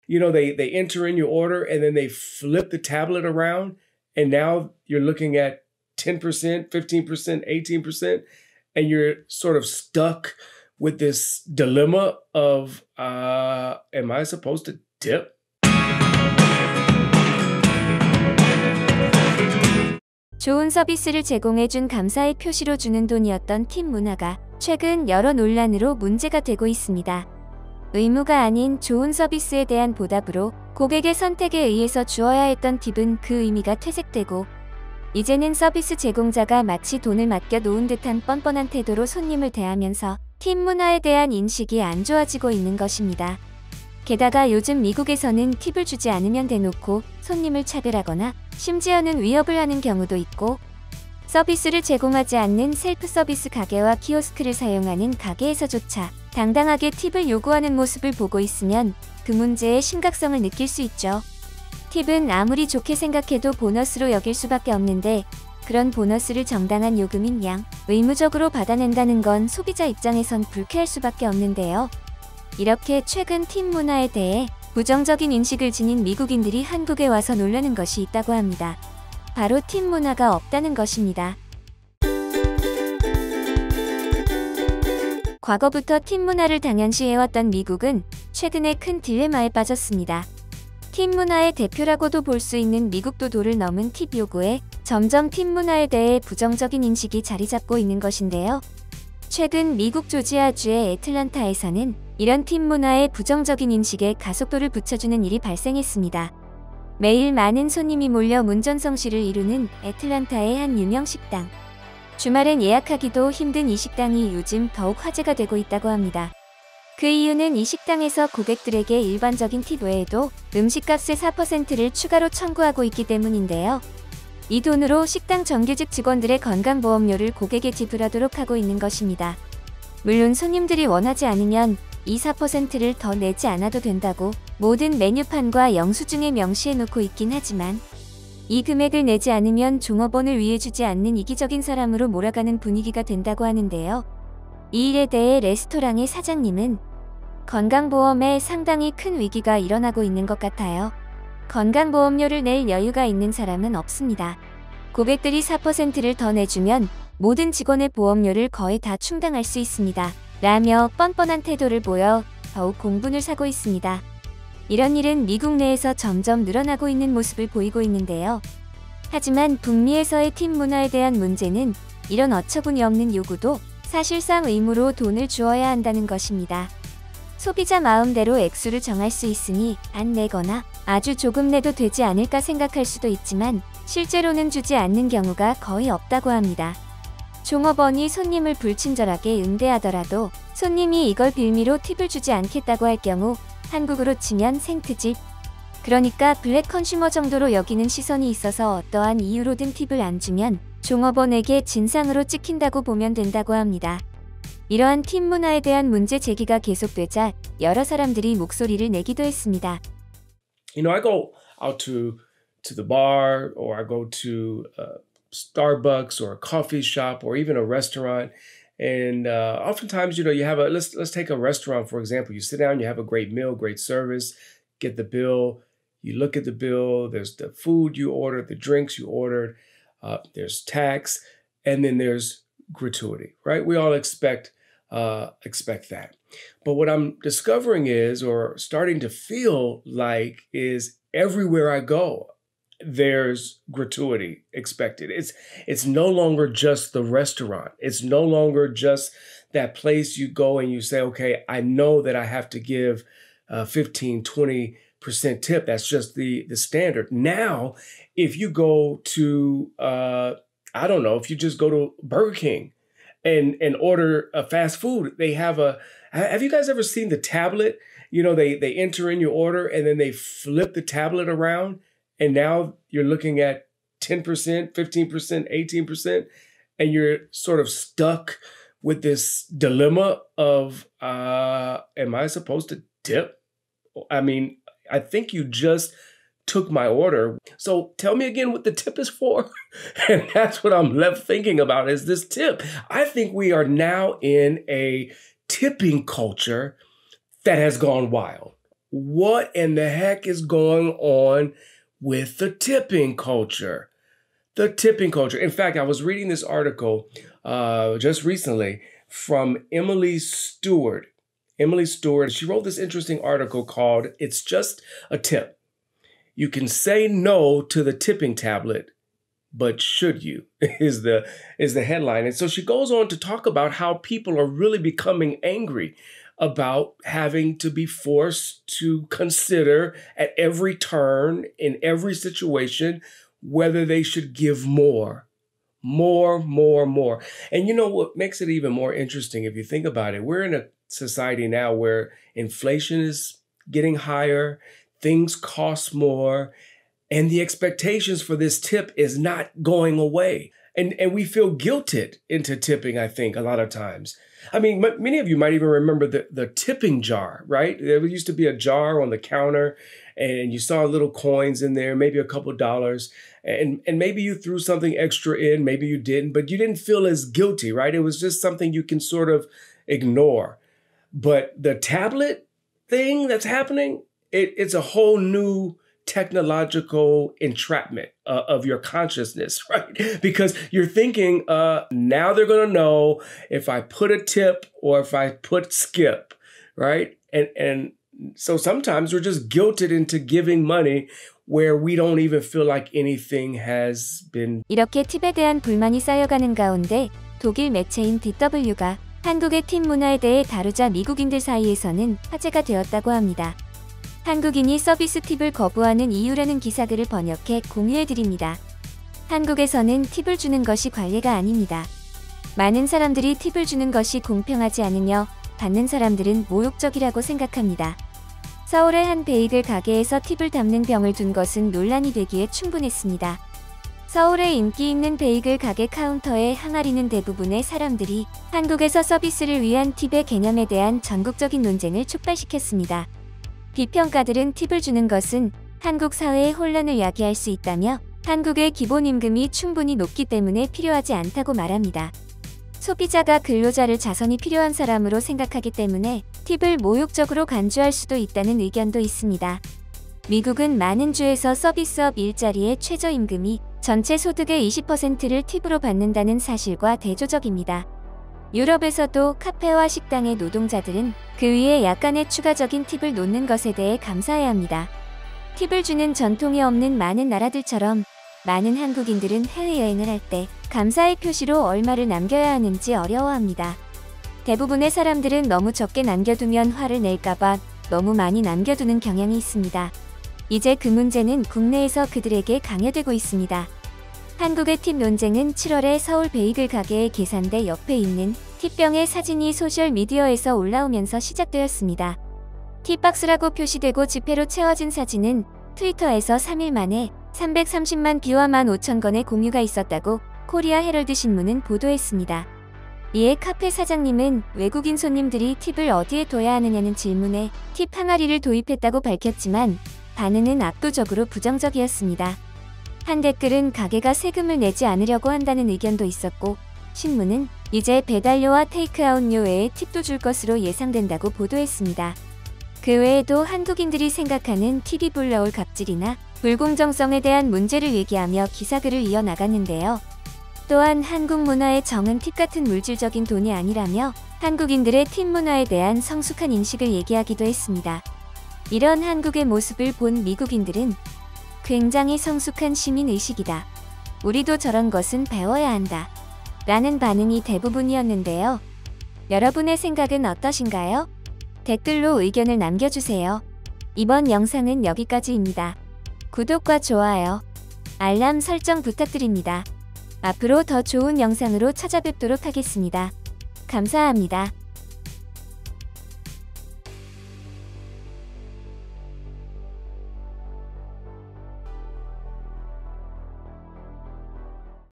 they enter in your order and then they flip the tablet around and now you're looking at 10%, 15%, 18%, and you're sort of stuck with this dilemma of, am I supposed to tip? 좋은 서비스를 제공해준 감사의 표시로 주는 돈이었던 팁 문화가 최근 여러 논란으로 문제가 되고 있습니다. 의무가 아닌 좋은 서비스에 대한 보답으로 고객의 선택에 의해서 주어야 했던 팁은 그 의미가 퇴색되고 이제는 서비스 제공자가 마치 돈을 맡겨 놓은 듯한 뻔뻔한 태도로 손님을 대하면서 팁 문화에 대한 인식이 안 좋아지고 있는 것입니다. 게다가 요즘 미국에서는 팁을 주지 않으면 대놓고 손님을 차별하거나 심지어는 위협을 하는 경우도 있고 서비스를 제공하지 않는 셀프 서비스 가게와 키오스크를 사용하는 가게에서조차 당당하게 팁을 요구하는 모습을 보고 있으면 그 문제의 심각성을 느낄 수 있죠. 팁은 아무리 좋게 생각해도 보너스로 여길 수밖에 없는데 그런 보너스를 정당한 요금인 양 의무적으로 받아낸다는 건 소비자 입장에선 불쾌할 수밖에 없는데요. 이렇게 최근 팁 문화에 대해 부정적인 인식을 지닌 미국인들이 한국에 와서 놀라는 것이 있다고 합니다. 바로 팁 문화가 없다는 것입니다. 과거부터 팁 문화를 당연시해왔던 미국은 최근에 큰 딜레마에 빠졌습니다. 팁 문화의 대표라고도 볼 수 있는 미국도 도를 넘은 팁 요구에 점점 팁 문화에 대해 부정적인 인식이 자리잡고 있는 것인데요. 최근 미국 조지아주의 애틀랜타에서는 이런 팁 문화의 부정적인 인식에 가속도를 붙여주는 일이 발생했습니다. 매일 많은 손님이 몰려 문전성시를 이루는 애틀랜타의 한 유명 식당. 주말엔 예약하기도 힘든 이 식당이 요즘 더욱 화제가 되고 있다고 합니다. 그 이유는 이 식당에서 고객들에게 일반적인 팁 외에도 음식값의 4%를 추가로 청구하고 있기 때문인데요. 이 돈으로 식당 정규직 직원들의 건강보험료를 고객에 지불하도록 하고 있는 것입니다. 물론 손님들이 원하지 않으면 이 4%를 더 내지 않아도 된다고 모든 메뉴판과 영수증에 명시해 놓고 있긴 하지만 이 금액을 내지 않으면 종업원을 위해 주지 않는 이기적인 사람으로 몰아가는 분위기가 된다고 하는데요. 이 일에 대해 레스토랑의 사장님은 건강보험에 상당히 큰 위기가 일어나고 있는 것 같아요. 건강보험료를 낼 여유가 있는 사람은 없습니다. 고객들이 4%를 더 내주면 모든 직원의 보험료를 거의 다 충당할 수 있습니다. 라며 뻔뻔한 태도를 보여 더욱 공분을 사고 있습니다. 이런 일은 미국 내에서 점점 늘어나고 있는 모습을 보이고 있는데요. 하지만 북미에서의 팁 문화에 대한 문제는 이런 어처구니 없는 요구도 사실상 의무로 돈을 주어야 한다는 것입니다. 소비자 마음대로 액수를 정할 수 있으니 안 내거나 아주 조금 내도 되지 않을까 생각할 수도 있지만 실제로는 주지 않는 경우가 거의 없다고 합니다. 종업원이 손님을 불친절하게 응대하더라도 손님이 이걸 빌미로 팁을 주지 않겠다고 할 경우 한국으로 치면 생트집. 그러니까 블랙 컨슈머 정도로 여기는 시선이 있어서 어떠한 이유로든 팁을 안 주면 종업원에게 진상으로 찍힌다고 보면 된다고 합니다. 이러한 팁 문화에 대한 문제 제기가 계속되자 여러 사람들이 목소리를 내기도 했습니다. I go out to the bar or I go to Starbucks or a coffee shop or even a restaurant. And oftentimes, you have let's take a restaurant, for example. You sit down, you have a great meal, great service, get the bill. You look at the bill, there's the food you ordered, the drinks you ordered, there's tax, and then there's gratuity, right? We all expect that. But what I'm discovering is, or starting to feel like, is everywhere I go, there's gratuity expected. It's no longer just the restaurant. It's no longer just that place you go and you say, okay, I know that I have to give 15, 20% tip. That's just the standard. Now, if you go to, I don't know, if you just go to Burger King and order a fast food, they have have you guys ever seen the tablet? They enter in your order and then they flip the tablet around. And now you're looking at 10%, 15%, 18%, and you're sort of stuck with this dilemma of, am I supposed to tip? I mean, I think you just took my order. So tell me again what the tip is for. And that's what I'm left thinking about is this tip. I think we are now in a tipping culture that has gone wild. what in the heck is going on with the tipping culture? The tipping culture. In fact, I was reading this article just recently from Emily Stewart. Emily Stewart, she wrote this interesting article called "It's Just a Tip. You can say no to the tipping tablet, but should you?" is the headline. And so she goes on to talk about how people are really becoming angry about having to be forced to consider at every turn, in every situation, whether they should give more. And you know what makes it even more interesting, if you think about it, we're in a society now where inflation is getting higher, things cost more, and the expectations for this tip is not going away. And we feel guilted into tipping, I think, a lot of times. I mean, many of you might even remember the tipping jar, right? There used to be a jar on the counter and you saw little coins in there, maybe a couple dollars, and maybe you threw something extra in, maybe you didn't, but you didn't feel as guilty, right? It was just something you can sort of ignore. But the tablet thing that's happening, it's a whole new technological entrapment of your consciousness, right? Because you're thinking, now they're going to know if I put a tip or if I put skip, right? And so sometimes we're just guilted into giving money where we don't even feel like anything has been. 이렇게 팁에 대한 불만이 쌓여가는 가운데 독일 매체인 DW가 한국의 팁 문화에 대해 다루자 미국인들 사이에서는 화제가 되었다고 합니다. 한국인이 서비스 팁을 거부하는 이유라는 기사글을 번역해 공유해드립니다. 한국에서는 팁을 주는 것이 관례가 아닙니다. 많은 사람들이 팁을 주는 것이 공평하지 않으며 받는 사람들은 모욕적이라고 생각합니다. 서울의 한 베이글 가게에서 팁을 담는 병을 둔 것은 논란이 되기에 충분했습니다. 서울의 인기 있는 베이글 가게 카운터에 항아리는 대부분의 사람들이 한국에서 서비스를 위한 팁의 개념에 대한 전국적인 논쟁을 촉발시켰습니다. 비평가들은 팁을 주는 것은 한국 사회의 혼란을 야기할 수 있다며 한국의 기본 임금이 충분히 높기 때문에 필요하지 않다고 말합니다. 소비자가 근로자를 자선이 필요한 사람으로 생각하기 때문에 팁을 모욕적으로 간주할 수도 있다는 의견도 있습니다. 미국은 많은 주에서 서비스업 일자리의 최저임금이 전체 소득의 20%를 팁으로 받는다는 사실과 대조적입니다. 유럽에서도 카페와 식당의 노동자들은 그 위에 약간의 추가적인 팁을 놓는 것에 대해 감사해야 합니다. 팁을 주는 전통이 없는 많은 나라들처럼 많은 한국인들은 해외여행을 할 때 감사의 표시로 얼마를 남겨야 하는지 어려워합니다. 대부분의 사람들은 너무 적게 남겨두면 화를 낼까봐 너무 많이 남겨두는 경향이 있습니다. 이제 그 문제는 국내에서 그들에게 강요되고 있습니다. 한국의 팁 논쟁은 7월에 서울 베이글 가게의 계산대 옆에 있는 팁병의 사진이 소셜미디어에서 올라오면서 시작되었습니다. 팁박스라고 표시되고 지폐로 채워진 사진은 트위터에서 3일 만에 330만 뷰와 15,000건의 공유가 있었다고 코리아 헤럴드 신문은 보도했습니다. 이에 카페 사장님은 외국인 손님들이 팁을 어디에 둬야 하느냐는 질문에 팁 항아리를 도입했다고 밝혔지만 반응은 압도적으로 부정적이었습니다. 한 댓글은 가게가 세금을 내지 않으려고 한다는 의견도 있었고 신문은 이제 배달료와 테이크아웃료 외에 팁도 줄 것으로 예상된다고 보도했습니다. 그 외에도 한국인들이 생각하는 팁이 불러올 갑질이나 불공정성에 대한 문제를 얘기하며 기사글을 이어나갔는데요. 또한 한국 문화의 정은 팁 같은 물질적인 돈이 아니라며 한국인들의 팁 문화에 대한 성숙한 인식을 얘기하기도 했습니다. 이런 한국의 모습을 본 미국인들은 굉장히 성숙한 시민의식이다. 우리도 저런 것은 배워야 한다. 라는 반응이 대부분이었는데요. 여러분의 생각은 어떠신가요? 댓글로 의견을 남겨주세요. 이번 영상은 여기까지입니다. 구독과 좋아요, 알람 설정 부탁드립니다. 앞으로 더 좋은 영상으로 찾아뵙도록 하겠습니다. 감사합니다.